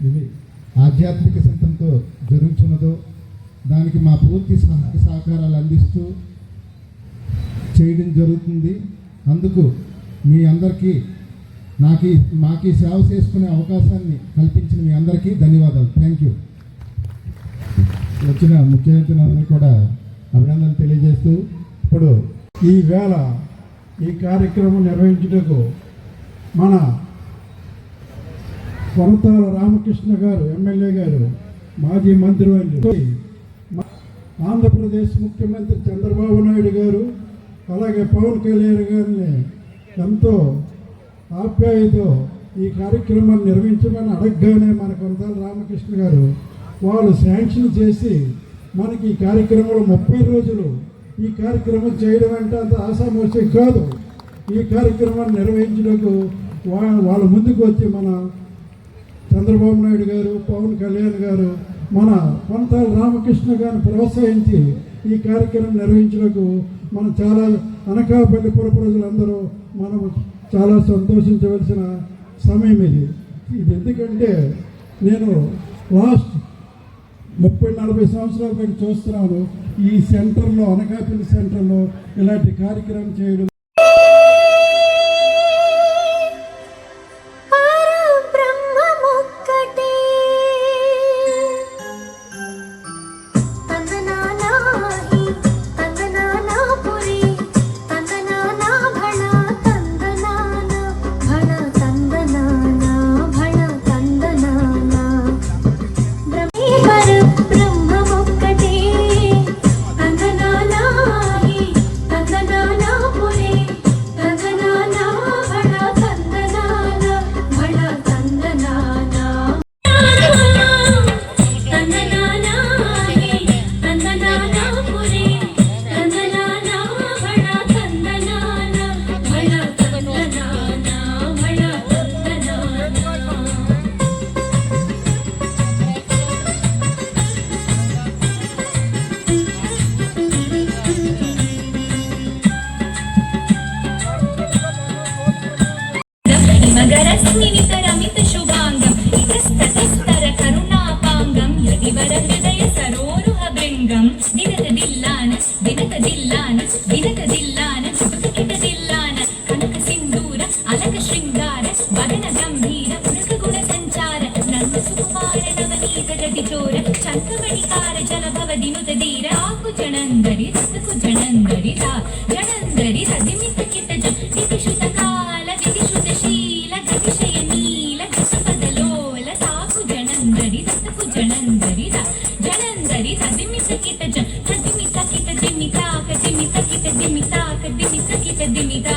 ఇది ఆధ్యాత్మిక చింతనతో జరుగుతున్నదో దానికి మా పూర్తి సహకారాలు అందిస్తూ చేయడం జరుగుతుంది. అందుకు మీ అందరికీ మాకు సేవ చేసుకునే అవకాశాన్ని కల్పించిన మీ అందరికీ ధన్యవాదాలు. Thank you. వచ్చిన ముఖ్య అతిథులందరికీ కూడా అభినందనలు తెలియజేస్తూ ఇప్పుడు ఈ వేళ ఈ కార్యక్రమం నిర్వహించుటకు మన కొనతాల రామకృష్ణ గారు ఎమ్మెల్యే గారు, మాజీ మంత్రివర్యులు, ఆంధ్రప్రదేశ్ ముఖ్యమంత్రి చంద్రబాబు నాయుడు గారు, అలాగే పవన్ కళ్యాణ్ గారిని ఎంతో ఆప్యాయతో ఈ కార్యక్రమాన్ని నిర్వహించమని అడగగానే మన కొనతాల రామకృష్ణ గారు వాళ్ళు శాంక్షన్ చేసి మనకి ఈ కార్యక్రమంలో 30 రోజులు ఈ కార్యక్రమం చేయడం అంటే అంత ఆశామోషం కాదు. ఈ కార్యక్రమాన్ని నిర్వహించడానికి వాళ్ళ ముందుకు వచ్చి మన చంద్రబాబు నాయుడు గారు, పవన్ కళ్యాణ్ గారు, మన కొనతాల రామకృష్ణ గారిని ప్రోత్సహించి ఈ కార్యక్రమం నిర్వహించడానికి మనం చాలా అనకాపల్లి పుర ప్రజలందరూ మనం చాలా సంతోషించవలసిన సమయం ఇది. ఎందుకంటే నేను లాస్ట్ 30-40 సంవత్సరాల పైన చూస్తున్నాను ఈ సెంటర్లో, అనకాపల్లి సెంటర్లో ఇలాంటి కార్యక్రమం చేయడం. మగరస్మినితరమిత శుభాంగం ఇతస్తతస్తర కరుణాపాంగం యతివర హృదయ సరోరుహ భృంగం దినత దిల్లాన దినత దిల్లాన దినత దిల్లాన సుతకిట దిల్లాన కనక సింధూర అలక శృంగార వదన గంభీర పురక గుణ సంచార నంద సుకుమార నవనీత గతి చోర చంకమణికార జలభవ దినుత ధీర ఆకు జనందరి రసకు జనందరి రా జనందరి రదిమిత కిట దితిశుత కాల దితిశుత శీల గతిశయ నీల గసపదలోల సాకు జనందరి రసకు జనందరి రా జనందరి రదిమిత కిట దిమిత కిట దిమితాక దిమిత కిట దిమితాక దిమిత కిట దిమితా